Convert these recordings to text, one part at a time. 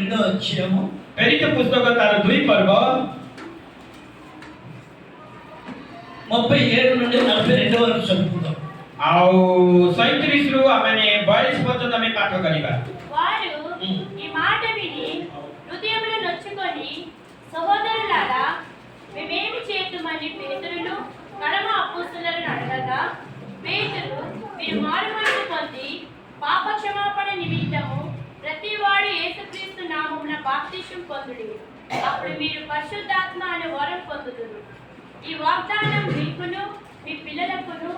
రెండో అధ్యాయము ପ୍ରେରିତ ପୁସ୍ତକ ତାର 2 ପର୍ବ 37 నుండి 42 వరకు చదువుకుందాం. ଆଉ 37 ରୁ ଆମେ 42 పర్যନ୍ତ ଆମେ ପାଠ କରିବା. వారు ఈ మాట విని హృదయంలో నొచ్చుకొని, సహోదరులారా, మేమేమి చేద్దామని పేతురును కడమ అపోస్తలులను అడగగా, పేతురు, మీరు మారుమనసు పొంది పాప క్షమాపణ నిమిత్తము ప్రతివాడు యేసుక్రీస్తు నామమున బాప్తిస్మం పొందుడి, అప్పుడు మీరు పరిశుద్ధాత్మ అనే వరం పొందుదురు. ఈ వాగ్దానం మీకును మీ పిల్లలకును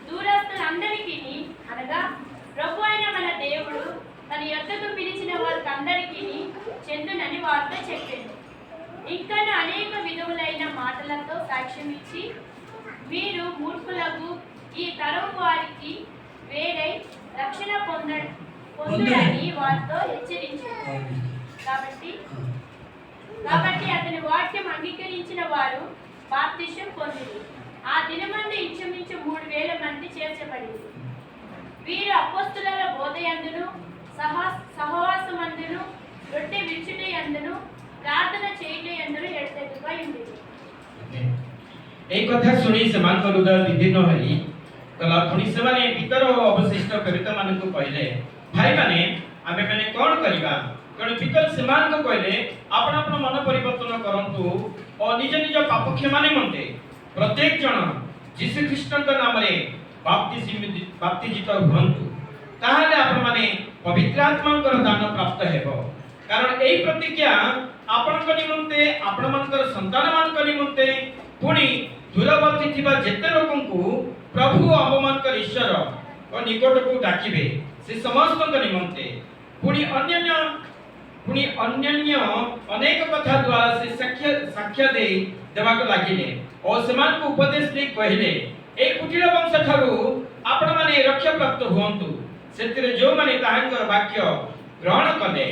దూరస్తులందరికీ, అనగా ప్రభు అయిన మన దేవుడు తన యొద్దకు పిలిచిన వారికి అందరికీ చెందునని వారితో చెప్పాను. ఇంకా అనేక విధములైన మాటలతో సాక్ష్యం ఇచ్చి, మీరు మూర్ఖులకు ఈ తరం వారికి వేరై రక్షణ పొందుడని వారితో హెచ్చరించారు. కాబట్టి అతని వాక్యం అంగీకరించిన వారు బాప్తిస్మం పొందిరి. ఆ దినమందు ఇంచుమించు 3000 మంది చేర్చబడింది. వీరు అపోస్తలుల బోధయందును సహవాసమందును రొట్టె విరుచుటయందును ప్రార్థన చేయుటయందును ఎడతెగక ఉండేది. এই কথা শুনি ସେମାନଙ୍କ ହୃଦୟ ବିଦୀର୍ଣ୍ଣ ହୋଇ ଗଲା. ପୁଣି ସେମାନେ ଭିତର ଅବଶିଷ୍ଟ ପ୍ରେରିତମାନଙ୍କୁ କହିଲେ, ଭାଇମାନେ, ଆମେମାନେ କ'ଣ କରିବା? ତେଣୁ ଭିତର ସେମାନଙ୍କୁ କହିଲେ, ଆପଣ ଆପଣ ମନ ପରିବର୍ତ୍ତନ କରନ୍ତୁ ଓ ନିଜ ନିଜ ପାପ କ୍ଷମା ନିମନ୍ତେ ପ୍ରତ୍ୟେକ ଜଣ ଯୀଶୁଖ୍ରୀଷ୍ଟଙ୍କ ନାମରେ ବାପ୍ତିଜିତ ହୁଅନ୍ତୁ, ତାହେଲେ ଆପଣମାନେ ପବିତ୍ର ଆତ୍ମାଙ୍କର ଦାନ ପ୍ରାପ୍ତ ହେବ। କାରଣ ଏହି ପ୍ରତିଜ୍ଞା ଆପଣଙ୍କ ନିମନ୍ତେ, ଆପଣମାନଙ୍କର ସନ୍ତାନମାନଙ୍କ ନିମନ୍ତେ, ପୁଣି ଦୂରବର୍ତ୍ତୀ ଥିବା ଯେତେ ଲୋକଙ୍କୁ ପ୍ରଭୁ ଆମମାନଙ୍କର ଈଶ୍ୱର ଓ ନିକଟକୁ ଡାକିବେ ସେ ସମସ୍ତଙ୍କ ନିମନ୍ତେ, ପୁଣି ଅନ୍ୟାନ୍ୟ ଅନେକ କଥା ଦ୍ୱାରା ସେ ସାକ୍ଷ୍ୟ ଦେବାକୁ ଲାଗିଲେ ଓ ସେମାନଙ୍କୁ ଉପଦେଶ ଦେଇ କହିଲେ, এই କୁଟିଳ ବଂଶ ଠାରୁ ଆପଣମାନେ ରକ୍ଷା ପ୍ରାପ୍ତ ହୁଅନ୍ତୁ। ସେଥିରେ ଯେଉଁମାନେ ତାହାଙ୍କର ବାକ୍ୟ ଗ୍ରହଣ କଲେ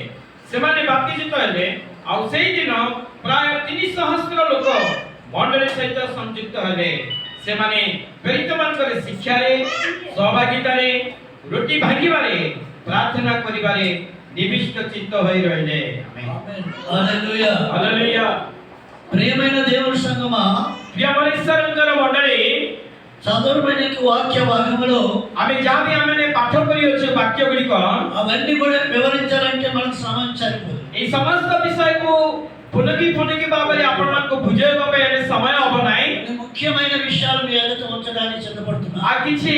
ସେମାନେ ବାପ୍ତିଜିତ ହେଲେ। ଆଉ ସେଇଦିନ ପ୍ରାୟ 300 ଲୋକ ମଣ୍ଡଳୀ ସହିତ ସଂଯୁକ୍ତ ହେଲେ। ସେମାନେ ପ୍ରେରିତମାନଙ୍କର ଶିକ୍ଷାରେ, ସହଭାଗିତାରେ, ରୋଟି ଭାଙ୍ଗିବାରେ, ପ୍ରାର୍ଥନା କରିବାରେ నివిష్ట చిత్త హై రహిలే. ఆమేన్. హల్లెలూయా. హల్లెలూయా. ప్రియమైన దేవుని సంగమా, ప్రియమనిసరంగల మండలి, చదువుమైన వాక్య భాగములో ଆମେ ଯାହା ବି ଆମେ ପାଠ କରିଅଛୁ ବାକ୍ୟ ଗୁଡ଼ିକ, అవన్నీ కూడా వివరించాలంటే మనకు సమయం సరిపోదు. এই ସମସ୍ତ ବିଷୟକୁ పునకి ଭାବରେ ଆପଣମାନଙ୍କୁ ବୁଝାଇବା ପାଇଁ ଏବେ ସମୟ ହେବ ନାହିଁ। ముఖ్యమైన విషయాలు మీ ఎదుట ఉంచడానికి సిద్ధపడుతున్నాను। ଆଉ କିଛି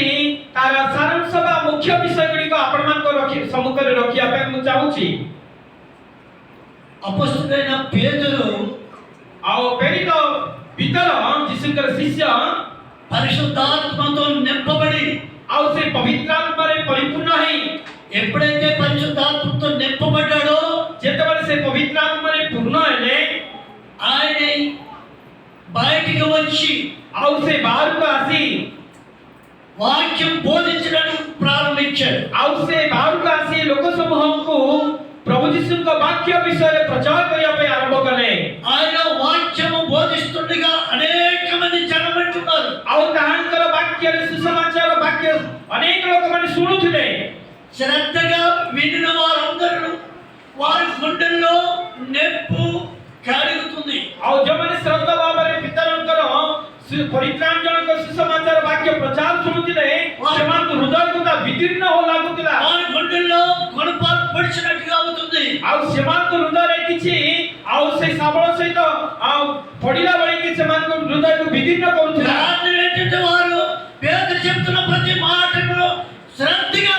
ତାର ସାରାଂଶ ବା ମୁଖ୍ୟ ବିଷୟ ଗୁଡ଼ିକ ଆପଣମାନଙ୍କ ସମ୍ମୁଖରେ ରଖିବା ପାଇଁ ମୁଁ ଚାହୁଁଛି। అపొస్తలుడైన పేతురు ଆଉ ପ୍ରେରିତ ପିତର ଯୀଶୁଙ୍କର ଶିଷ୍ୟ పరిశుద్ధాత్మతో నింపబడి, ଆଉ ସେ ପବିତ୍ର ଆତ୍ମାରେ ପରିପୂର୍ଣ୍ଣ ହେଇ, ఎప్పుడైతే పరిశుద్ధాత్మతో నింపబడ్డాడో, ଯେତେବେଳେ ସେ ପବିତ୍ର ଆତ୍ମାରେ ପୂର୍ଣ୍ଣ ହେଲେ, ఆయన బయటికి వచ్చి ଆଉ ସେ ବାହାରକୁ ଆସି వాక్యం బోధించడానికి ప్రారంభించాడు। ଆଉ ସେ ବାହାରକୁ ଆସି ଲୋକ ସମୂହଙ୍କୁ ପ୍ରଭୁ ଯୀଶୁଙ୍କ ବାକ୍ୟ ବିଷୟରେ ପ୍ରଚାର କରିବା ପାଇଁ ଆରମ୍ଭ କଲେ। ఆయన వాక్యము బోధిస్తుండగా అనేక మంది జనమంటున్నారు। ଆଉ ତାହାଙ୍କର ବାକ୍ୟରେ ସୁସମାଚାର ବାକ୍ୟ ଅନେକ ଲୋକମାନେ ଶୁଣୁଥିଲେ। శ్రద్ధగా వినిన వారందరూ వారి గుండెల్లో నెప్పు కలుగుతుంది। ଆଉ ଯେଉଁମାନେ ଶ୍ରଦ୍ଧା ଭାବରେ ପିତାଙ୍କର ପରିତ୍ରାଣଜନକ ସୁସମାଚାର ବାକ୍ୟ ପ୍ରଚାର ଶୁଣୁଥିଲେ, ସେମାନଙ୍କ ହୃଦୟକୁ ତା ବିଦୀର୍ଣ୍ଣ ଲାଗୁଥିଲା। వారి గుండెల్లో కొనపాలు పొడిచినట్టుగా అవుతుంది। ଆଉ ସେମାନଙ୍କ ହୃଦୟରେ କିଛି ଆଉ ସେ ଶାବଳ ସହିତ ଆଉ ପଡ଼ିଲା ଭଳିକି ସେମାନଙ୍କ ହୃଦୟକୁ ବିଦୀର୍ଣ୍ଣ କରୁଥିଲା। ఏంటంటే వారు పేతురు చెప్తున్న ప్రతి మాటను శ్రద్ధగా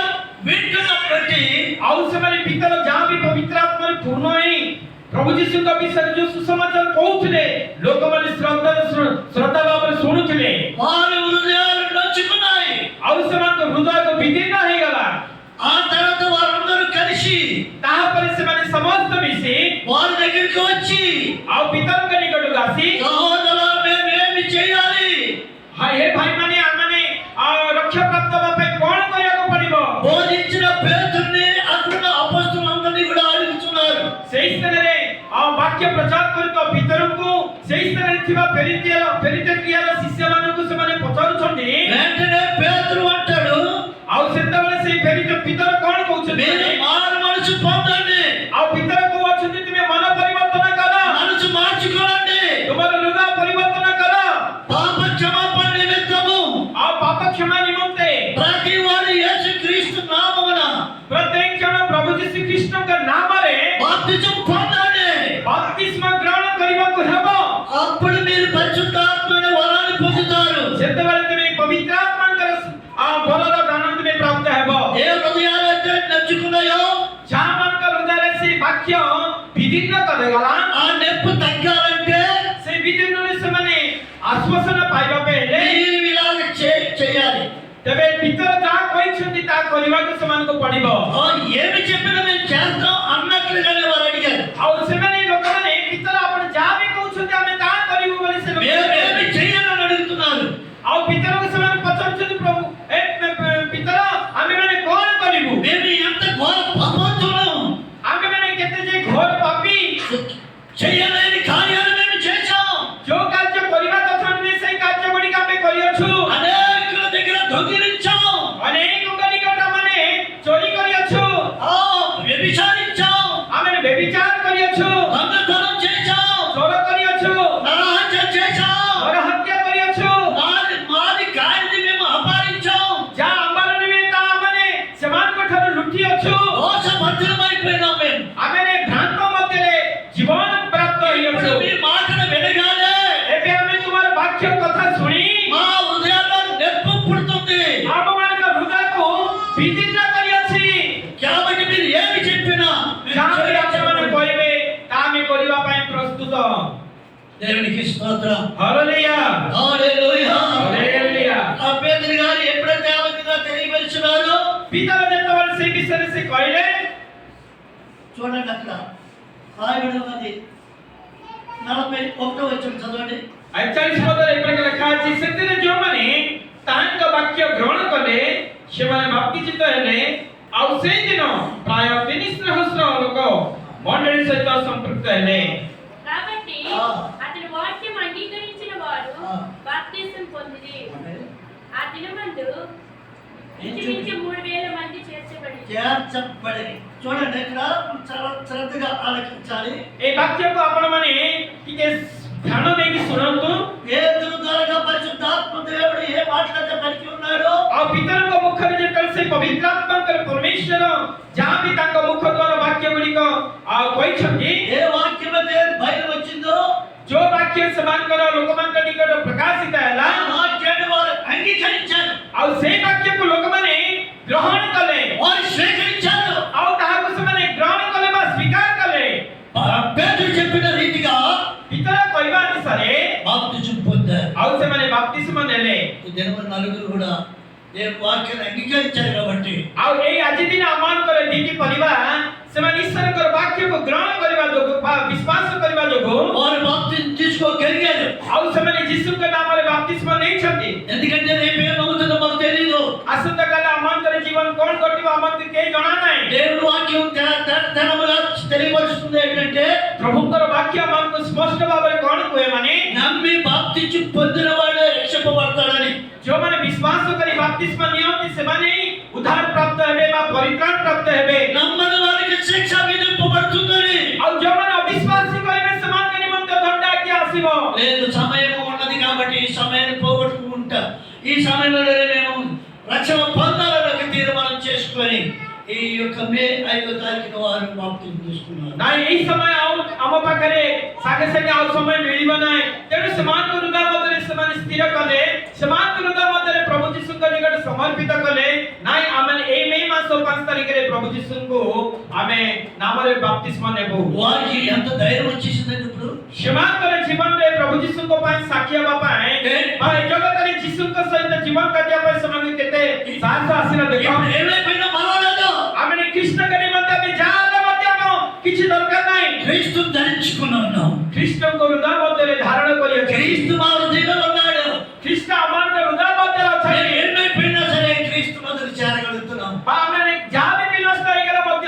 వింటున్న ప్రతి, ଆଉ ସେମାନେ ପିତାର ଯାହା ବି ପବିତ୍ର ଆତ୍ମାରେ ପୂର୍ଣ୍ଣ ହେଇ ପ୍ରଭୁ ଯୀଶୁଙ୍କ ବିଷୟରେ ଯୋଉ ସୁସମାଚାର କହୁଥିଲେ, ଲୋକମାନେ ଶ୍ରଦ୍ଧା ଭାବରେ ଶୁଣୁଥିଲେ। వారి హృదయాలు నొచ్చుకున్నాయి। ଆଉ ସେମାନଙ୍କ ହୃଦୟକୁ ବିଦୀର୍ଣ୍ଣ ହେଇଗଲା। ఆ తర్వాత వారందరూ కలిసి ତାହାପରେ ସେମାନେ ସମସ୍ତେ ମିଶି వారి దగ్గరికి వచ్చి, ଆଉ ପିତାଙ୍କ ନିକଟକୁ ଆସି, సహోదరులారా, మేము ఏమి చేయాలి? ହେ ଭାଇମାନେ, ଆମମାନେ ରକ୍ଷା ପ୍ରାପ୍ତ ହେବା ପାଇଁ କ'ଣ କରିବାକୁ ପଡ଼ିବ? బోధించిన పేతురుని అక్కడ అపొస్తలులందరినీ కూడా అడుగుతున్నారు। ସେହି ସ୍ଥାନରେ ବାକ୍ୟ ପ୍ରଚାର କରୁଥିବା ପିତରଙ୍କୁ, ସେହି ସ୍ଥାନରେ ଥିବା ପ୍ରେରିତ ଶିଷ୍ୟମାନଙ୍କୁ ସେମାନେ ପଚାରୁଛନ୍ତି। వెంటనే పేతురు అంటాడు, ଆଉ ସେତେବେଳେ ସେଇ ପ୍ରେରିତ ପିତର କ'ଣ କହୁଛନ୍ତି? మీరు మారు మనసు పొందండి। ଆଉ ପିତର କହୁଛନ୍ତି ଯେତେବେଳେ ତୁମେ ପବିତ୍ର ଆତ୍ମାଙ୍କର ବଲର ଦାନ ତୁମେ ପ୍ରାପ୍ତ ହେବ ఏ హృదయాలైతే నచ్చుకున్నాయో ଯାହାମାନଙ୍କ ହୃଦୟରେ ସେ ବାକ୍ୟ ବିଦୀର୍ଣ୍ଣ କରାଗଲା ఆ నొప్పి తగ్గాలంటే ସେ ବିଦୀର୍ଣ୍ଣରେ ସେମାନେ ଆଶ୍ୱାସନା ପାଇବା ପାଇଁ ହେଲେ మీరు ఇలాగ చేయాలి. ତେବେ ଭିତର ଯାହା କହିଛନ୍ତି ତାହା କରିବାକୁ ସେମାନଙ୍କୁ ପଡ଼ିବ ఏమి చెప్పినా మేము చేస్తాం అన్నట్లుగానే వారు అడిగారు. ଆଉ ସେମାନେ ଲୋକମାନେ ଭିତର ଆପଣ ଯାହା ବି କହୁଛନ୍ତି ଆମେ ତାହା କରିବୁ ବୋଲି ସେ మేమేమి చేయాలని అడుగుతున్నారు. ଆଉ ଭିତରକୁ ସେମାନେ ପଚାରୁଛନ୍ତି ପ୍ରଭୁ ଭିତର ଆମେମାନେ କଣ କରିବୁ మేము ఎంత ఘోర పాపంతులం, ଆମେମାନେ କେତେ ଯେ ଘୋର ପାପୀ చేయలేని కార్యాలు మేము చేశాం. ଯୋଉ କାର୍ଯ୍ୟ କରିବା କଥା ନୁହେଁ ସେଇ କାର୍ଯ୍ୟ ଗୁଡ଼ିକ ଆମେ କରିଅଛୁ అనేకుల దగ్గర దొంగిలించాం, ଅନେକଙ୍କ ନିକଟ ମାନେ ଚୋରି କରିଅଛୁ వ్యభిచారించాం, ଆମେ ବ୍ୟଭିଚାର କରିଅଛୁ దొంగతనం చేశాం, ଚୋର କରିଅଛୁ నరహత్య చేశాం, ନରହତ୍ୟା କରିଅଛୁ మాది కానిది మేము అపహరించాం, ଯାହା ଆମର ନୁହେଁ ତାହା ଆମେ ସେମାନଙ୍କ ଠାରୁ ଲୁଟିଅଛୁ దోషభద్రమైపోయినాం. మేము ଆମେ ଭ୍ରାନ୍ତ ମଧ୍ୟରେ ଜୀବନ ପ୍ରାପ୍ତ ఇప్పుడు ହେଇଅଛୁ మీ మాటను వినగానే ଏବେ ଆମେ ତୁମର ବାକ୍ୟ କଥା ଶୁଣି మా హృదయాల్లో నొప్పి పుడుతుంది. ଆମମାନଙ୍କ ହୃଦୟକୁ ବିଦୀର୍ଣ୍ଣ କରିଅଛି కాబట్టి మీరు ఏమి చెప్పినా ଯାହା ବି ଆପଣମାନେ କହିବେ ତାହା ଆମେ କରିବା ପାଇଁ ପ୍ରସ୍ତୁତ దేవునికి స్తోత్రం. హల్లెలూయా హల్లెలూయా. హల్లెలూయా ఆ పేతురు గారు ఎప్పుడైతే ఆ విధంగా తెలియపరిచినారో పితరు ଯେତେବେଳେ ସେ ବିଷୟରେ ସେ କହିଲେ చూడండి అక్కడ రాయబడి ఉన్నది 41వ వచనం చదవండి. 41 ପଦରେ ଏ ପ୍ରକାର ଲେଖା ଅଛି ସେଥିରେ ଯେଉଁମାନେ ତାଙ୍କ ବାକ୍ୟ ଗ୍ରହଣ କଲେ ସେମାନେ ବାପ୍ତିଜିତ ହେଲେ ଆଉ ସେଇଦିନ ପ୍ରାୟ 3 ସହସ୍ର ଲୋକ ମଣ୍ଡଳୀ ସହିତ ସମ୍ପୃକ୍ତ ହେଲେ కాబట్టి అతని వాక్యం అంగీకరించిన వారు బాప్తిసం పొందిరి. ఆ దినమందు ఇంచుమించు 3000 మంది చేర్చబడి. చూడండి ఇక్కడ చాలా శ్రద్ధగా ఆలకించాలి. ଏ ବାକ୍ୟକୁ ଆପଣମାନେ ଟିକେ ଧ୍ୟାନ ଦେଇକି ଶୁଣନ୍ତୁ పేతురు ద్వారా పరిశుద్ధాత్మ దేవుడు ఏ మాటలైతే పలికి ఉన్నాడో ଆଉ ପିତରଙ୍କ ମୁଖରେ ଯେତେବେଳେ ସେ ପବିତ୍ରାତ୍ମାଙ୍କର ପରମେଶ୍ୱର ଯାହା ବି ତାଙ୍କ ମୁଖ ଦ୍ୱାରା ବାକ୍ୟ ଗୁଡ଼ିକ ଆଉ କହିଛନ୍ତି ఏ వాక్యం అయితే బయలు వచ్చిందో ଯୋଉ ବାକ୍ୟ ସେମାନଙ୍କର ଲୋକମାନଙ୍କ ନିକଟ ପ୍ରକାଶିତ ହେଲା ఆ వాక్యాన్ని వారు అంగీకరించారు, ଆଉ ସେଇ ବାକ୍ୟକୁ ଲୋକମାନେ ଗ୍ରହଣ କଲେ వారు స్వీకరించారు. ଆଉ ତାହାକୁ ସେମାନେ ଗ୍ରହଣ କଲେ ବା ସ୍ୱୀକାର କଲେ పేతురు చెప్పిన రీతిగా ପିତର କହିବା ଅନୁସାରେ బాప్తిజం పొందారు. ଆଉ ସେମାନେ ବାପ୍ତିସ୍ମ ନେଲେ ఈ దినమున నలుగురు కూడా దేవుని వాక్యాన్ని అంగీకరించారు కాబట్టి ଆଉ ଏଇ ଆଜି ଦିନ ଆମମାନଙ୍କର ଦୁଇଟି ପରିବାର ସେମାନେ ଈଶ୍ୱରଙ୍କର ବାକ୍ୟକୁ ଗ୍ରହଣ କରିବା ଯୋଗୁଁ ବା ବିଶ୍ୱାସ କରିବା ଯୋଗୁଁ వారు బాప్తిజం తీసుకోగలిగారు. ଆଉ ସେମାନେ ଯୀଶୁଙ୍କ ନାମରେ ବାପ୍ତିସ୍ମ ନେଇଛନ୍ତି ఎందుకంటే రేపు ఏమవుతుందో మాకు తెలియదు. ଆସନ୍ତାକାଲି ଆମମାନଙ୍କର ଜୀବନ କ'ଣ ଘଟିବ ଆମକୁ କେହି ଜଣା ନାହିଁ దేవుని వాక్యం తనముగా తెలియపరుస్తుంది ఏంటంటే ପ୍ରଭୁଙ୍କର ବାକ୍ୟ ଆମକୁ ସ୍ପଷ୍ଟ ଭାବରେ କ'ଣ କୁହେ ମାନେ నమ్మి బాప్తిజం పొందిన వాడే రక్షింపబడతాడని. ଯେଉଁମାନେ ବିଶ୍ୱାସ କରି ବାପ୍ତିସ୍ମ ନିଅନ୍ତି ସେମାନେ ଉଦ୍ଧାର ପ୍ରାପ୍ତ ହେବେ ବା ପରିତ୍ରାଣ ପ୍ରାପ୍ତ ହେବେ నమ్మని వారికి శిక్ష విధింపబడుతుందని. ଆଉ ଯେଉଁମାନେ ଅବିଶ୍ୱାସୀ କରିବେ ସେମାନଙ୍କ ନିମନ୍ତେ ଦଣ୍ଡ ଆଜ୍ଞା ଆସିବ లేదు సమయం ఉన్నది కాబట్టి ఈ సమయాన్ని పోగొట్టుకుంటా ఈ సమయంలో మేము రక్షణ పొందాలని తీర్మానం చేసుకొని ఈ యొక్క మే 5వ తారీఖున వారు బాప్తిజం తీసుకున్నారు. ନାଇଁ ଏଇ ସମୟ ଆଉ ଆମ ପାଖରେ ସାଙ୍ଗେ ସାଙ୍ଗେ ଆଉ ସମୟ ମିଳିବ ନାହିଁ ତେଣୁ ସେମାନଙ୍କ ହୃଦୟ ମଧ୍ୟରେ ସେମାନେ ସ୍ଥିର କଲେ ସେମାନଙ୍କ ହୃଦୟ ମଧ୍ୟରେ ପ୍ରଭୁ ଯୀଶୁଙ୍କ ନିକଟରେ ସମର୍ପିତ କଲେ ନାଇଁ ଆମେ ଏଇ ମେ ମାସ 5 ତାରିଖରେ ପ୍ରଭୁ ଯୀଶୁଙ୍କୁ ଆମେ ନାମରେ ବାପ୍ତିସ୍ମ ନେବୁ వారికి ఎంత ధైర్యం వచ్చేసిందండి ఇప్పుడు. ସେମାନଙ୍କର ଜୀବନରେ ପ୍ରଭୁ ଯୀଶୁଙ୍କ ପାଇଁ ସାକ୍ଷୀ ହେବା ପାଇଁ ବା ଏ ଜଗତରେ ଯୀଶୁଙ୍କ ସହିତ ଜୀବନ କାଟିବା ପାଇଁ ସେମାନଙ୍କୁ କେତେ ସାହସ ଆସିଲା ଦେଖ ఇప్పుడు ఏమైపోయినా పర్వాలేదు, ଆମେ କୃଷ୍ଣଙ୍କ ନିମନ୍ତେ ଆମେ ଯାହା ହେଲେ ମଧ୍ୟ ଆମ କିଛି ଦରକାର ନାହିଁ క్రీస్తుని ధరించుకున్నాను. ଖ୍ରୀଷ୍ଟଙ୍କ ହୃଦୟ ମଧ୍ୟରେ ଧାରଣ କରିଅଛୁ క్రీస్తు మా హృదయంలో ఉన్నాడు. ଖ୍ରୀଷ୍ଟ ଆମମାନଙ୍କ ହୃଦୟ ମଧ୍ୟରେ మేము ଅଛନ୍ତି ఏమైపోయినా సరే క్రీస్తు మొదలు చేరగలుగుతున్నాం ବା ଆମେ ଯାହା ବି ବିନଷ୍ଟ ହେଇଗଲେ ମଧ୍ୟ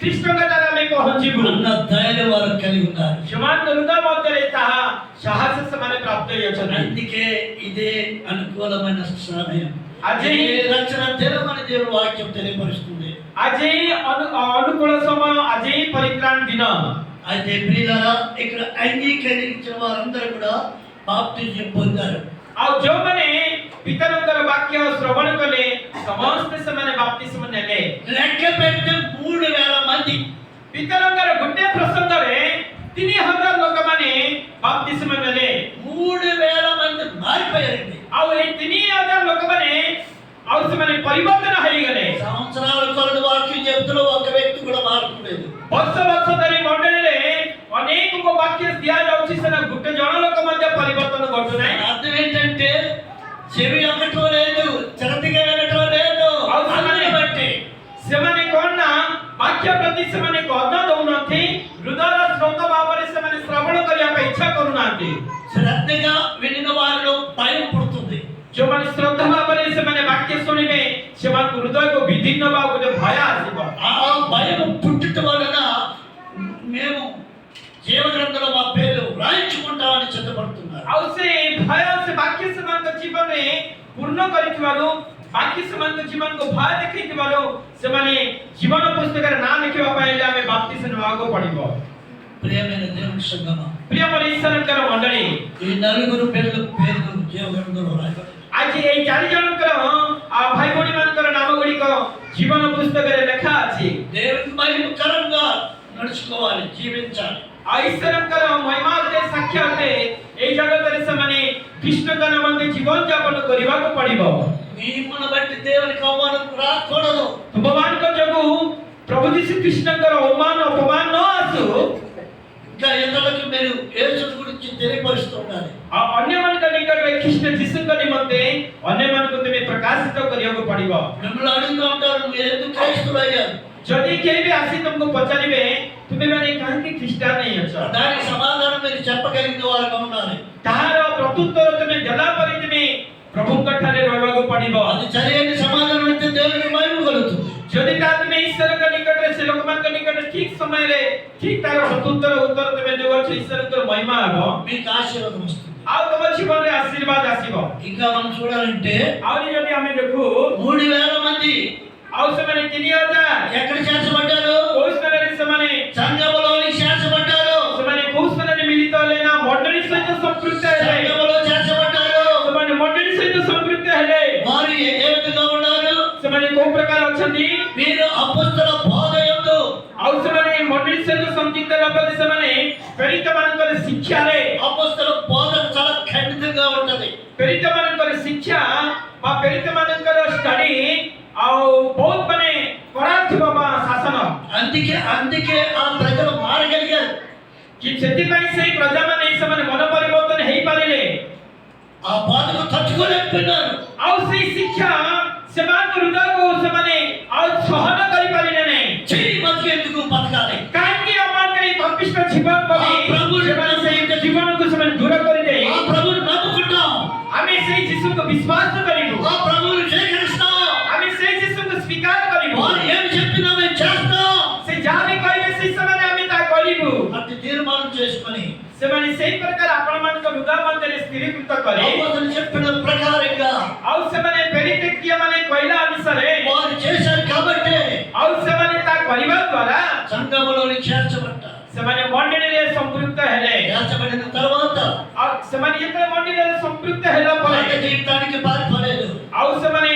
ଖ୍ରୀଷ୍ଟଙ୍କ ଦ୍ୱାରା ଆମେ ପହଞ୍ଚିବୁ అన్న ధైర్యం వారు కలిగి ఉన్నారు. ସେମାନଙ୍କ ହୃଦୟ ମଧ୍ୟରେ ତାହା ସାହସ ସେମାନେ ପ୍ରାପ୍ତ ହୋଇଅଛନ୍ତି అందుకే ఇదే అనుకూలమైన సమయం. ଆଜି ఈ రక్షణ దినమని దేవుని వాక్యం తెలియపరుస్తుంది. ଆଜି ଅନୁକୂଳ ସମୟ ଆଜି ପରିତ୍ରାଣ ଦିନ అయితే ప్రియులారా ఇక్కడ అంగీకరించిన వారందరూ కూడా బాప్తిజం పొందారు. ଆଉ ଯେଉଁମାନେ ପିତାଙ୍କର ବାକ୍ୟ ଶ୍ରବଣ କଲେ ସମସ୍ତେ ସେମାନେ ବାପ୍ତିସ୍ମ ନେଲେ లెక్క పెడితే 3000 మంది. ପିତାଙ୍କର ଗୋଟିଏ ପ୍ରସଙ୍ଗରେ 3000 ଲୋକମାନେ ବାପ୍ତିସ୍ମ ନେଲେ 3000 మంది మారిపోయారండి. ଆଉ ଏଇ ଆଉ ସେମାନେ ପରିବର୍ତ୍ତନ ହେଇଗଲେ। సంవత్సరాల కొలది వాక్యం చెప్తున్న ఒక్క వ్యక్తి కూడా మారలేదు। ବର୍ଷ ବର୍ଷ ଧରି ମଣ୍ଡଳୀରେ ଅନେକଙ୍କ ବାକ୍ୟ ଦିଆଯାଉଛି, ସେନା ଗୋଟେ ଜଣ ଲୋକ ମଧ୍ୟ ପରିବର୍ତ୍ତନ ଘଟୁନାହିଁ। అర్థం ఏంటంటే చెవి అమ్మటం లేదు, చరతిగా వినటం లేదు। ଆଉ ସେମାନେ କଣ ନା ବାକ୍ୟ ପ୍ରତି ସେମାନେ ଗଦ ଦଉନାହାନ୍ତି, ହୃଦୟର ସ୍ରୋତ ଭାବରେ ସେମାନେ ଶ୍ରବଣ କରିବା ପାଇଁ ଇଚ୍ଛା କରୁନାହାନ୍ତି। శ్రద్ధగా వినిన వారిలో భయం పుడుతుంది। ଯୋଉମାନେ ଶ୍ରଦ୍ଧା ଭାବରେ ସେମାନେ ବାକ୍ୟ ଶୁଣିବେ, ସେମାନଙ୍କ ହୃଦୟକୁ ବିଦୀର୍ଣ୍ଣ ବା ଗୋଟେ ଭୟ ଆସିବ। ఆ భయం పుట్టడం వలన మేము జీవగ్రంథంలో మా పేర్లు రాయించుకుంటామని సిద్ధపడుతున్నారు। ଆଉ ସେ ଭୟ ସେ ବାକ୍ୟ ସେମାନଙ୍କ ଜୀବନରେ ପୂର୍ଣ୍ଣ କରିଥିବାରୁ, ବାକ୍ୟ ସେମାନଙ୍କ ଜୀବନକୁ ଭୟ ଦେଖେଇଥିବାରୁ ସେମାନେ ଜୀବନ ପୁସ୍ତକରେ ନାଁ ଲେଖିବା ପାଇଁ ହେଲେ ଆମେ ବାପ୍ତିସ୍ମ ନେବାକୁ ପଡ଼ିବ। ప్రియమైన దేవుని సంగమా, ପ୍ରିୟమైన ଈଶ୍ୱରଙ୍କର ମଣ୍ଡଳୀ, ఈ నలుగురు పేర్లు జీవగ్రంథంలో రాయబడి ଆଜି ଏଇ 4 ଜଣଙ୍କର ଭାଇ ଭଉଣୀ ମାନଙ୍କର ନାମ ଗୁଡ଼ିକ ଜୀବନ ପୁସ୍ତକରେ ଲେଖା ଅଛି। దేవుని మహిమకరంగా నడుచుకోవాలి, జీవించాలి। ଆଉ ଈଶ୍ୱରଙ୍କର ମହିମା ଅଟେ, ସାକ୍ଷ୍ୟ ଅଟେ, ଏଇ ଜଗତରେ ସେମାନେ କୃଷ୍ଣଙ୍କ ନିମନ୍ତେ ଜୀବନ ଯାପନ କରିବାକୁ ପଡ଼ିବ। మిమ్మల్ని బట్టి దేవునికి అవమానం రాకూడదు। ତୁମମାନଙ୍କ ଯୋଗୁଁ ପ୍ରଭୁ ଯୀଶୁ କୃଷ୍ଣଙ୍କର ଅମାନ ଅପମାନ ନ ଆସୁ, ఇంకా ఇతరులకు మీరు యేసుని గురించి తెలియపరుస్తూ ఉండాలి। ଆଉ ଅନ୍ୟମାନଙ୍କ ନିକଟରେ କୃଷ୍ଣ ଯୀଶୁଙ୍କ ନିମନ୍ତେ ଅନ୍ୟମାନଙ୍କୁ ତୁମେ ପ୍ରକାଶିତ କରିବାକୁ ପଡ଼ିବ। మిమ్మల్ని అడుగుతూ ఉంటారు, మీరు ఎందుకు క్రైస్తవులు అయ్యారు? ଯଦି କେହି ବି ଆସି ତୁମକୁ ପଚାରିବେ ତୁମେମାନେ କାହିଁକି ଖ୍ରୀଷ୍ଟିଆନ ହେଇଅଛ, దానికి సమాధానం మీరు చెప్పగలిగిన వారుగా ఉండాలి। ତାହାର ପ୍ରତ୍ୟୁତ୍ତର ତୁମେ ଦେଲା ପରେ ତୁମେ ପ୍ରଭୁଙ୍କ ଠାରେ ରହିବାକୁ ପଡ଼ିବ। అది సరైన సమాధానం అయితే దేవునికి మహిమ కలుగుతుంది। ଯଦି ତା ତୁମେ ଈଶ୍ୱରଙ୍କ ନିକଟରେ, ସେ ଲୋକମାନଙ୍କ ନିକଟରେ ଠିକ ସମୟରେ ଠିକ ତାର ପ୍ରତ୍ୟୁତ୍ତର ଉତ୍ତର ତୁମେ ଦେଉଛ, ଈଶ୍ୱରଙ୍କର ମହିମା ହେବ, మీకు ఆశీర్వాదం వస్తుంది। ଆଉ ତମ ଜୀବନରେ ଆଶୀର୍ବାଦ ଆସିବ। ఇంకా మనం చూడాలంటే ଆହୁରି ଯଦି ଆମେ ଦେଖୁ, 3000 మంది ଆଉ ସେମାନେ 3000 ఎక్కడ చేర్చబడ్డారు? କୋଉ ସ୍ଥାନରେ ସେମାନେ సంఘములోని చేర్చబడ్డారు। ସେମାନେ କୋଉ ସ୍ଥାନରେ ମିଳିତ ହେଲେ ନା ମଣ୍ଡଳୀ ସହିତ ସମ୍ପୃକ୍ତ ହେଲେ। సంఘములో చేర్చబడ్డారు। ସେମାନେ ମଣ୍ଡଳୀ ସହିତ ସମ୍ପୃକ୍ତ ହେଲେ। వారు ఏ విధంగా ఉన్నారు? ସେମାନେ କୋଉ ପ୍ରକାର ଅଛନ୍ତି? వీరు అపొస్తల బోధ యందు, ଆଉ ସେମାନେ ମଣ୍ଡଳୀ ସହିତ ସଂଯୁକ୍ତ ହେବା ପରେ ସେମାନେ ପ୍ରେରିତମାନଙ୍କର ଶିକ୍ଷାରେ, అపొస్తల బోధ చాలా ఖండితంగా ఉంటది। ପ୍ରେରିତମାନଙ୍କର ଶିକ୍ଷା ବା ପ୍ରେରିତମାନଙ୍କର ଷ୍ଟଡି ଆଉ ବହୁତ ମାନେ କଡ଼ା ଥିବ ବା ଶାସନ। అందుకే ఆ ప్రజలు మారగలిగారు। କି ସେଥିପାଇଁ ସେଇ ପ୍ରଜାମାନେ ସେମାନେ ମନ ପରିବର୍ତ୍ତନ ହେଇପାରିଲେ। ఆ బాధకు తట్టుకోలేకపోయినారు। ଆଉ ସେଇ ଶିକ୍ଷା ସେମାନଙ୍କ ହୃଦୟକୁ ସେମାନେ ଆଉ ସହନ କରିପାରିଲେ ନାହିଁ। చెయ్యి బతికేందుకు బతకాలి। କାହିଁକି ଆମର ଏଇ ପାପିଷ୍ଠ ଜୀବନ ବୋଲି ପ୍ରଭୁ ସେମାନେ ସେଇ ଜୀବନକୁ ସେମାନେ ଦୂର କରିଦେଇ ఆ ప్రభువుని నమ్ముకుంటాం, ଆମେ ସେଇ ଯୀଶୁଙ୍କୁ ବିଶ୍ୱାସ କରିବୁ, ఆ ప్రభువుని స్వీకరిస్తాం, ଆମେ ସେଇ ଯୀଶୁଙ୍କୁ ସ୍ୱୀକାର କରିବୁ, వారు ఏమి చెప్పినా మేము చేస్తాం। ସେ ଯାହା ବି କହିବେ ସେଇ ସମୟରେ ଆମେ ତାହା କରିବୁ। అట్టి తీర్మానం చేసుకొని ସେମାନେ ସେଇ ପ୍ରକାର ଆପଣମାନଙ୍କ ହୃଦୟ ମଧ୍ୟରେ ସ୍ଥିରୀକୃତ କରେ। అపోస్తలులు చెప్పిన ప్రకారంగా ଆଉ ସେମାନେ ପ୍ରେରିତ ମାନେ କହିଲା ଅନୁସାରେ వారు చేశారు కాబట్టి ଆଉ ସେମାନେ ତାହା କରିବା ଦ୍ୱାରା సంఘములోని చేర్చబడ్డారు। ସେମାନେ ମଣ୍ଡଳୀରେ ସମ୍ପୃକ୍ତ ହେଲେ। చేర్చబడిన తర్వాత ଆଉ ସେମାନେ ଯେତେବେଳେ ମଣ୍ଡଳୀରେ ସମ୍ପୃକ୍ତ ହେଲା పాత ପରେ జీవితానికి పారిపోలేదు। ଆଉ ସେମାନେ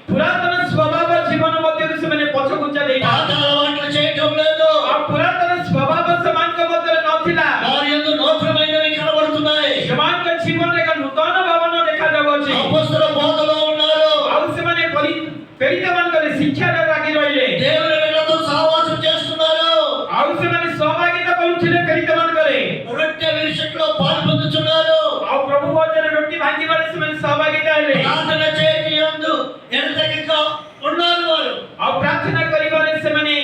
ପୁରାତନ ସ୍ୱଭାବ ଜୀବନ ମଧ୍ୟରୁ ସେମାନେ ପଛଘୁଞ୍ଚା పాత ଦେଇନାହାନ୍ତି। అలవాట్లు చేయటం లేదు। ଆଉ ପୁରାତନ ସ୍ୱଭାବ ସେମାନଙ୍କ ମଧ୍ୟରେ ନଥିଲା। వారి యందు నూతనమైనవి కనబడుతున్నాయి। ସେମାନଙ୍କ ଜୀବନରେ ଏକ ନୂତନ ଭାବన ଦେଖାଯାଉଅଛି। అపోస్తల బోధలో ఉన్నారు। ଆଉ ସେମାନେ ପ୍ରେରିତମାନଙ୍କର ଶିକ୍ଷାରେ ଲାଗି ରହିଲେ। దేవుని బిడ్డలతో సహవాసం చేస్తున్నారు। ଆଉ ସେମାନେ ସହଭାଗିତା କରୁଥିଲେ ପ୍ରେରିତମାନଙ୍କରେ। రొట్టె విరుచుట్లో పాలు పొందుతున్నారు। ଆଉ ପ୍ରଭୁ ଭୋଜନରେ ରୋଟି ଭାଙ୍ଗିବାରେ ସେମାନେ ସହଭାଗିତା ହେଲେ। ప్రార్థన చేయటి యందు ఎడతెగక ఉన్నారు వారు। ଆଉ ପ୍ରାର୍ଥନା କରିବାରେ ସେମାନେ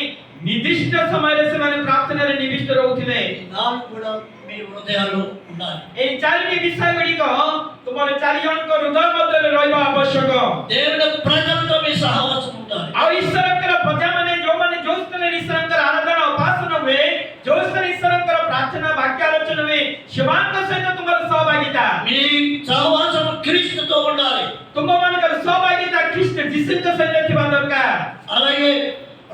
ନିର୍ଦ୍ଦିଷ୍ଟ ସମୟରେ ସେମାନେ ପ୍ରାର୍ଥନାରେ ନିବିଷ୍ଟ ରହୁଥିଲେ। నాకు కూడా మీ హృదయాలు ఉండాలి। এই 4ଟି ବିଷୟ ଗୁଡ଼ିକ ତୁମର 4 ଜଣଙ୍କ ହୃଦୟ ମଧ୍ୟରେ ରହିବା ଆବଶ୍ୟକ। దేవుని ప్రజలతో మీ సహవాసం ఉండాలి। ଆଉ ଈଶ୍ୱରଙ୍କର ପ୍ରଜାମାନେ ଯୋଉମାନେ ଯୋଉ ସ୍ଥାନରେ ଈଶ୍ୱରଙ୍କର ଆରାଧନା ଉପାସନା ହୁଏ, ଯୋଉ ସ୍ଥାନରେ ଈଶ୍ୱରଙ୍କର ପ୍ରାର୍ଥନା ବାକ୍ୟ ଆଲୋଚନା ହୁଏ, ସେମାନଙ୍କ ସହିତ ତୁମର ସହଭାଗିତା, మీ సహవాసం క్రీస్తుతో ఉండాలి। ତୁମମାନଙ୍କର ସହଭାଗିତା ଖ୍ରୀଷ୍ଟ ଯୀଶୁଙ୍କ ସହିତ ଥିବା ଦରକାର। అలాగే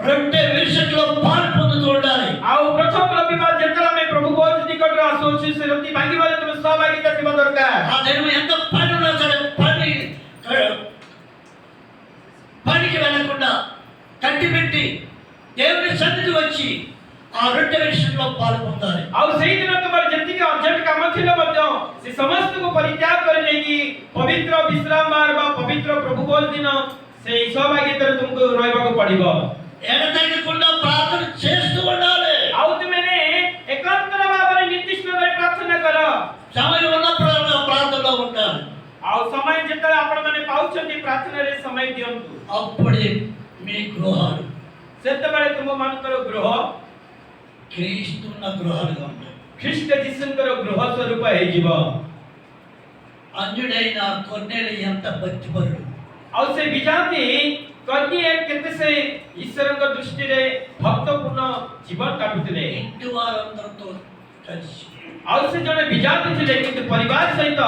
రొట్టె విరుచుట్లో పాలు పొందుతూ ఉండాలి। ଆଉ ପ୍ରଥମ ରବିବାର ଯେତେବେଳେ ଆମେ ପ୍ରଭୁ ଭୋଜ ନିକଟରେ ଆସୁଅଛୁ, ସେ ରୋଟି ଭାଙ୍ଗିବାରେ ତୁମ ସହଭାଗିତା ଥିବା ଦରକାର। ఆ దినం ఎంత పని ఉన్నా సరే పనికి వెళ్ళకుండా కట్టిపెట్టి దేవుని సన్నిధి వచ్చి ఆ రొట్టె విరుచుట్లో పాలు పొందాలి। ଆଉ ସେଇଦିନ ତୁମର ଯେତିକି ଅର୍ଜେଣ୍ଟ କାମ ଥିଲେ ମଧ୍ୟ ସେ ସମସ୍ତଙ୍କୁ ପରିତ୍ୟାଗ କରି ନେଇକି ପବିତ୍ର ବିଶ୍ରାମ ବାର ବା ପବିତ୍ର ପ୍ରଭୁ ଭୋଜ ଦିନ ସେଇ ସୌଭାଗ୍ୟତାରେ ତୁମକୁ ରହିବାକୁ ପଡ଼ିବ। ఎడతెగకుండా ప్రార్థన చేస్తూ ఉండాలి. ଆଉ ତୁମେମାନେ ଏକାନ୍ତର ଭାବରେ ନିର୍ଦ୍ଦିଷ୍ଟ ଭାବେ ପ୍ରାର୍ଥନା କର। సమయం ఉన్నప్పుడు ప్రార్థనలో ఉండాలి. ଆଉ ସମୟ ଯେତେବେଳେ ଆପଣମାନେ ପାଉଛନ୍ତି ପ୍ରାର୍ଥନାରେ ସମୟ ଦିଅନ୍ତୁ। అప్పుడే మీ గృహాలు ସେତେବେଳେ ତୁମମାନଙ୍କର ଗୃହ క్రీస్తున్న గృహాలుగా ఉంటాయి. ଖ୍ରୀଷ୍ଟ ଯୀଶୁଙ୍କର ଗୃହ ସ୍ୱରୂପ ହେଇଯିବ। అన్యుడైన కొన్నేలు ఎంత భక్తిపరుడు. ଆଉ ସେ ବିଜାତି କନ୍ୟା କେତେ ସେ ଈଶ୍ୱରଙ୍କ ଦୃଷ୍ଟିରେ ଭକ୍ତପୂର୍ଣ୍ଣ ଜୀବନ କାଟୁଥିଲେ। ఇంటి వారందరితో కలిసి ଆଉ ସେ ଜଣେ ବିଜାତି ଥିଲେ କିନ୍ତୁ ପରିବାର ସହିତ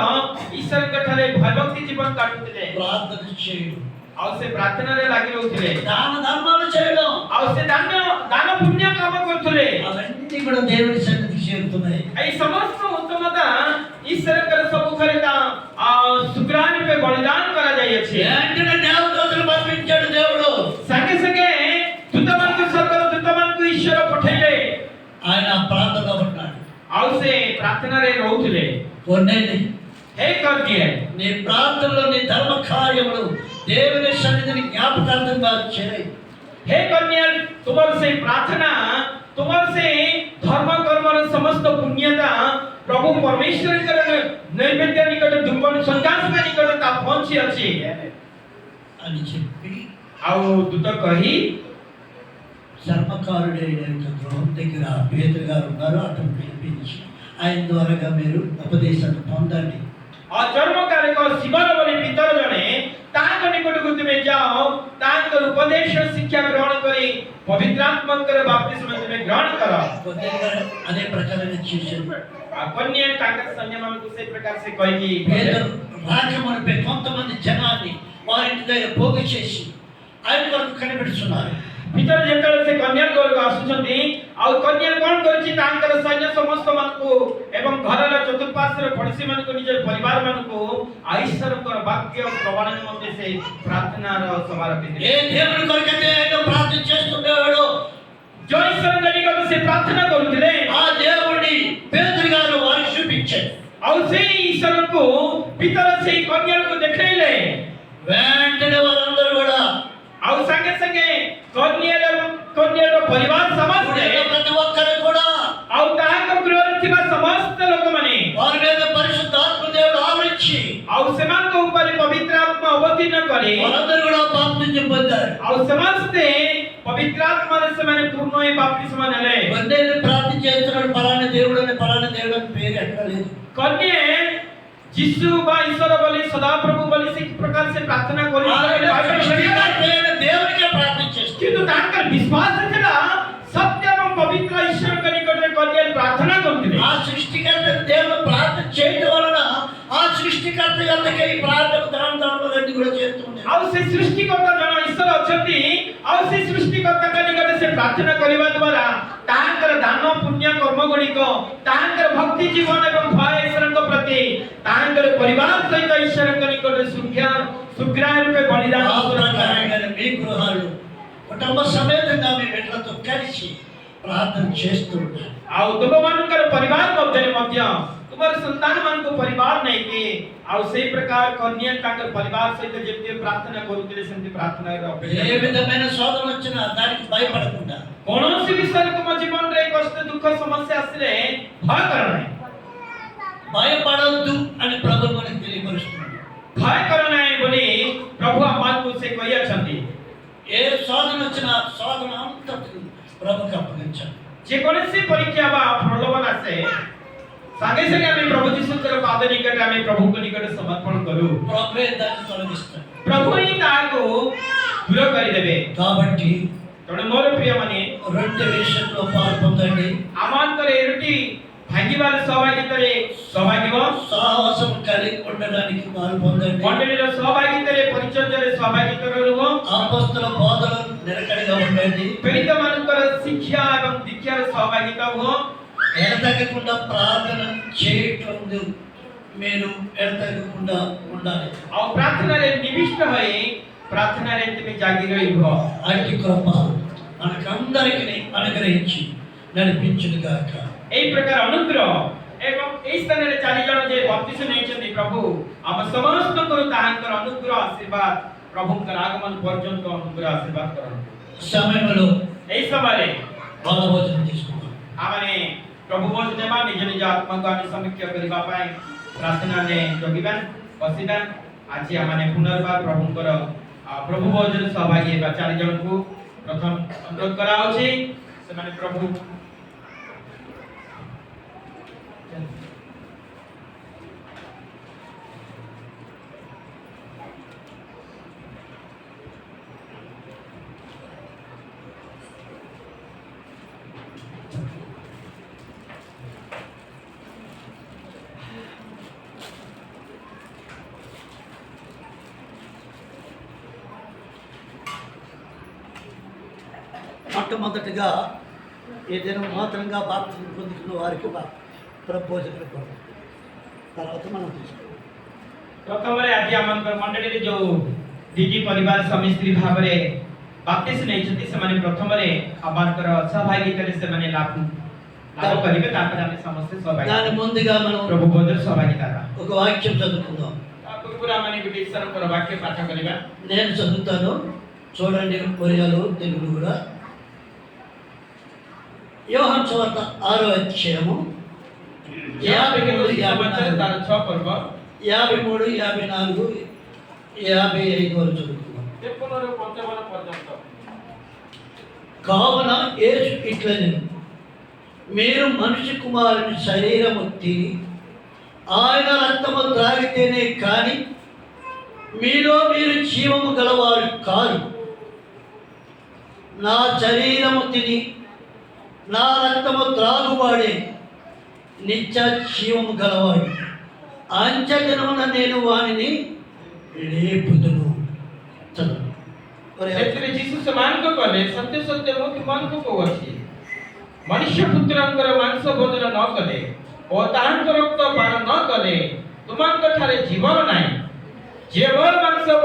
ଈଶ୍ୱରଙ୍କ ଠାରେ ଭୟଭକ୍ତି ଜୀବନ କାଟୁଥିଲେ। ప్రార్థన చేయడం, ଆଉ ସେ ପ୍ରାର୍ଥନାରେ ଲାଗି ରହୁଥିଲେ। దాన ధర్మాలు చేయడం, ଆଉ ସେ ଦାନ ପୁଣ୍ୟ କାମ କରୁଥିଲେ। అవన్నీ కూడా దేవుని సన్నిధికి చేరుతున్నాయి. ଏଇ ସମସ୍ତ ଉତ୍ତମତା ଈଶ୍ୱରଙ୍କର ସମ୍ମୁଖରେ ଶୁକ୍ରାଣ ରୂପେ ବଳିଦାନ କରାଯାଇଅଛି। వెంటనే దేవదూతలు పంపించాడు దేవుడు. ସାଙ୍ଗେ ସାଙ୍ଗେ ଦୂତମାନଙ୍କୁ ସ୍ୱର୍ଗର ଦୂତମାନଙ୍କୁ ଈଶ୍ୱର ପଠେଇଲେ। ఆయన ప్రార్థనలో ఉన్నాడు. ଆଉ ସେ ପ୍ରାର୍ଥନାରେ ରହୁଥିଲେ। కొన్నేలు ହେ କନ୍ୟା, నీ ప్రార్థనలో నీ ధర్మ కార్యములు దేవుని సన్నిధిని జ్ఞాపకార్థంగా చేయి. ହେ କନ୍ୟା, ତୁମର ସେଇ ପ୍ରାର୍ଥନା, ତୁମର ସେଇ ଧର୍ମ କର୍ମର ସମସ୍ତ ପୁଣ୍ୟତା ପ୍ରଭୁ ପରମେଶ୍ୱରଙ୍କର ନୈବେଦ୍ୟ ନିକଟ ଦୁର୍ବଳ ସଂକାଶଙ୍କ ନିକଟ ତା ପହଞ୍ଚି ଅଛି అని చెప్పి ଆଉ ଦୂତ କହି చర్మకారుడైన యొక్క గృహం దగ్గర పేతురు గారు ఉన్నారు, అతను పిలిపించి ఆయన ద్వారాగా మీరు ఉపదేశాన్ని పొందండి. ଚର୍ମକାରକ ଶିବନ ବୋଲି ପିତର ଜଣେ ତାଙ୍କ ନିକଟକୁ ତୁମେ ଯାଅ, ତାଙ୍କର ଉପଦେଶ ଶିକ୍ଷା ଗ୍ରହଣ କରି ପବିତ୍ରାତ୍ମାଙ୍କର ବାପ୍ତିସ୍ମ ତୁମେ ଗ୍ରହଣ କର। కొద్దిగా అదే ప్రకారంగా చేశారు. କନ୍ୟା ତାଙ୍କ ସୈନ୍ୟମାନଙ୍କୁ ସେଇ ପ୍ରକାର ସେ କହିକି పేతురు రాకమునిపై కొంతమంది జనాన్ని వారి ఇంటి దగ్గర పోగు చేసి ఆయన వరకు కనిపెడుతున్నారు. ଭିତରେ ଯେତେବେଳେ ସେ କନ୍ୟା ଘରକୁ ଆସୁଛନ୍ତି, ଆଉ କନ୍ୟା କଣ କରୁଛି ତାଙ୍କର ସୈନ୍ୟ ସମସ୍ତ ମାନଙ୍କୁ ଏବଂ ଘରର ଚତୁଃପାର୍ଶ୍ୱର ପଡ଼ୋଶୀ ମାନଙ୍କୁ ନିଜର ପରିବାର ମାନଙ୍କୁ ଈଶ୍ୱରଙ୍କର ବାକ୍ୟ ପ୍ରମାଣ ନିମନ୍ତେ ସେ ପ୍ରାର୍ଥନାର ସଭା ରଖିଥିଲେ। ఏ దేవుని కొరకైతే ఆయన ప్రార్థన చేస్తుండేవాడు, ଯୋଉ ଈଶ୍ୱରଙ୍କ ନିକଟରେ ସେ ପ୍ରାର୍ଥନା କରୁଥିଲେ, ఆ దేవుడిని పేతురు గారు వారికి చూపించారు. ଆଉ ସେଇ ଈଶ୍ୱରଙ୍କୁ ଭିତର ସେଇ କନ୍ୟାକୁ ଦେଖେଇଲେ। వెంటనే వారందరూ కూడా ଆଉ ସାଙ୍ଗେ ସାଙ୍ଗେ କନ୍ୟାର ପରିବାର ସମସ୍ତେ ప్రతి ఒక్కరు కూడా ଆଉ ତାଙ୍କ ଗୃହରେ ଥିବା ସମସ୍ତ ଲୋକମାନେ వారి మీద పరిశుద్ధాత్మ దేవుడు ఆవరించి ଆଉ ସେମାନଙ୍କ ଉପରେ ପବିତ୍ର ଆତ୍ମା ଅବତୀର୍ଣ୍ଣ କରି వారందరూ కూడా బాప్తిజం పొందారు. ଆଉ ସମସ୍ତେ ପବିତ୍ର ଆତ୍ମାରେ ସେମାନେ ପୂର୍ଣ୍ଣ ହୋଇ ବାପ୍ତିସ୍ମ ନେଲେ। కొన్నేళ్ళు ప్రార్థన చేస్తున్నాడు, పలానా దేవుడు అని పేరు ఎక్కడ లేదు. କନ୍ୟା ଯୀଶୁ ବା ଈଶ୍ୱର ବୋଲି ସଦାପ୍ରଭୁ ବୋଲି ସେ ପ୍ରକାର ସେ ପ୍ରାର୍ଥନା କରି దేవునికే ప్రార్థన చేస్తుంది. କିନ୍ତୁ ତାଙ୍କର ବିଶ୍ୱାସ ଥିଲା ସତ୍ୟ ଏବଂ ପବିତ୍ର ଈଶ୍ୱରଙ୍କ ନିକଟରେ କନ୍ୟା ପ୍ରାର୍ଥନା କରୁଥିଲେ। ఆ సృష్టికర్త దేవుడు ప్రార్థన చేయడం వలన ఆ సృష్టికర్త యొద్దకే ఈ ప్రార్థన దానాలన్నీ కూడా చేస్తుంది. ଆଉ ସେ ସୃଷ୍ଟିକର୍ତ୍ତା ଜଣେ ଈଶ୍ୱର ଅଛନ୍ତି, ଆଉ ସେ ସୃଷ୍ଟିକର୍ତ୍ତାଙ୍କ ନିକଟରେ ସେ ପ୍ରାର୍ଥନା କରିବା ଦ୍ୱାରା ତାଙ୍କର ଦାନ ପୁଣ୍ୟ କର୍ମ ଗୁଡ଼ିକ, ତାଙ୍କର ଭକ୍ତି ଜୀବନ ଏବଂ ଭୟ ଈଶ୍ୱରଙ୍କ ପ୍ରତି, ତାଙ୍କର ପରିବାର ସହିତ ଈଶ୍ୱରଙ୍କ ନିକଟରେ ସୁଗ୍ରାହ ରୂପେ ବଳିଦାନ మీ గృహాలు కుటుంబ సమేతంగా మీ బిడ్డలతో కలిసి ప్రార్థన చేస్తూ ఉండాలి. ଆଉ ତୁମମାନଙ୍କର ପରିବାର ମଧ୍ୟରେ ମଧ୍ୟ ତୁମର ସନ୍ତାନମାନଙ୍କୁ ପରିବାର ନେଇକି ଆଉ ସେଇ ପ୍ରକାର କନ୍ୟା ତାଙ୍କର ପରିବାର ସହିତ ଯେମିତି ପ୍ରାର୍ଥନା କରୁଥିଲେ ସେମିତି ପ୍ରାର୍ଥନା ఏ విధమైన శోధన వచ్చినా దానికి భయపడకుండా, କୌଣସି ବିଷୟରେ ତୁମ ଜୀବନରେ କଷ୍ଟ ଦୁଃଖ ସମସ୍ୟା ଆସିଲେ ଭୟ କର ନାହିଁ। భయపడొద్దు అని ప్రభు మనకు తెలియపరుస్తున్నాడు. ଭୟ କର ନାହିଁ ବୋଲି ପ୍ରଭୁ ଆମକୁ ସେ କହିଅଛନ୍ତି। ఏ శోధన వచ్చినా శోధన అంతటిని ప్రభుకి అప్పగించాలి. ଯେକୌଣସି ପରୀକ୍ଷା ବା ପ୍ରଲୋଭନ ଆସେ ସାଙ୍ଗେ ସାଙ୍ଗେ ଆମେ ପ୍ରଭୁ ଯୀଶୁଙ୍କର ପାଦ ନିକଟରେ ଆମେ ପ୍ରଭୁଙ୍କ ନିକଟରେ ସମର୍ପଣ କରୁ। ప్రభువే దాన్ని తొలగిస్తాడు. ପ୍ରଭୁ ହିଁ ତାହାକୁ ଦୂର କରିଦେବେ। కాబట్టి ତେଣୁ ମୋର ପ୍ରିୟମାନେ, రెండు విషయంలో పాలు పొందండి. ଆମମାନଙ୍କର ଏରୁଟି ଭାଙ୍ଗିବାର ସହଭାଗିତାରେ ସହଭାଗିବ, సాహసం కలిగి ఉండడానికి పాలు పొందండి. ମଣ୍ଡଳୀର ସହଭାଗିତାରେ ପରିଚର୍ଯାରେ ସହଭାଗିତା ରୁହ, అపొస్తల బోధనలో నిలకడగా ఉండండి. ପୀଡ଼ିତମାନଙ୍କର ଶିକ୍ଷା ଏବଂ ଦୀକ୍ଷାରେ ସହଭାଗିତା ହୁଅ। ఎడతెగకుండా ప్రార్థన చేయటం మీరు ఎడతెగకుండా ఉండాలి. ଆଉ ପ୍ରାର୍ଥନାରେ ନିବିଷ୍ଟ ହୋଇ ପ୍ରାର୍ଥନାରେ ତୁମେ ଜାଗି ରହିବ। అట్టి కృప మనకందరికీ అనుగ్రహించి నడిపించును గాక. এই প্রকার অনুগ্রহ এবং এই স্থানের চারি জন যে বপ্তিস্ম নেইଛନ୍ତି ପ୍ରଭୁ ଆମ ସମସ୍ତଙ୍କର ତାହାଙ୍କର ଅନୁଗ୍ରହ ଆଶୀର୍ବାଦ प्रभुଙ୍କର आगमन पर्यंत अनुग्रह आशीर्वाद करନ୍ତୁ సమయంలో एई समय బలభోజనం తీసుకున్నాం आमने प्रभु भोजन में निज निज आत्मा को आने समीक्षा करबा पाए प्रार्थना ने जगिबा बसिबा आज आमने पुनर्बार प्रभुଙ୍କର प्रभु भोजन सहभागी हेबा 4 जन को प्रथम अनुरोध कराओ छी से माने प्रभु మొట్టమొదటిగా ఈ దినం నూతనంగా బాప్తిజం పొందుకున్న వారికి ప్రభోజనం కొరకు తర్వాత మనం తీసుకుంటాం प्रथम रे आज आमन मंडली रे जो डीजी परिवार स्वामी स्त्री भाव रे बाप्तिस्म नै छथि से माने प्रथम रे आमानकर सहभागिता रे से माने लाभ करिवे तापर आमे समस्त सहभागी దాని ముందుగా మనం प्रभु भोजन सहभागिता ఒక వాక్యం చదువుకుందాం पूरा माने बिटी सर वाक्य पाठ करिबा నేను చదువుతాను చూడండి కొరియాలో తెలుగు కూడా యోహాను సువార్త 6వ అధ్యాయము 53 तार 6 पर्व 53 54 55 వరకు చదువుకుందాం 55 पर्यंत కావున యేసు ఇట్లనెను మీరు మనిషి కుమారుని శరీరము తిని ఆయన రక్తము త్రాగితేనే కానీ మీలో మీరు జీవము గలవారు కాదు నా శరీరము తిని నా రక్తము త్రాగువాడే నిత్య జీవము గలవాడు అంత్యదినమున నేను వానిని లేపుదును ସେଥିରେ ଯୀଶୁ ସେମାନଙ୍କୁ କଲେ ସତ୍ୟ ସତ୍ୟ ମୁଁ ତୁମମାନଙ୍କୁ କହୁଅଛି ମନୁଷ୍ୟ ପୁତ୍ରଙ୍କର ମାଂସ ଭୋଜନ ନ କଲେ ଓ ତାହାଙ୍କ ରକ୍ତ ପାନ ନ କଲେ ତୁମଙ୍କ ଠାରେ ଜୀବନ ନାହିଁ ଯେ ମୋର ମାଂସ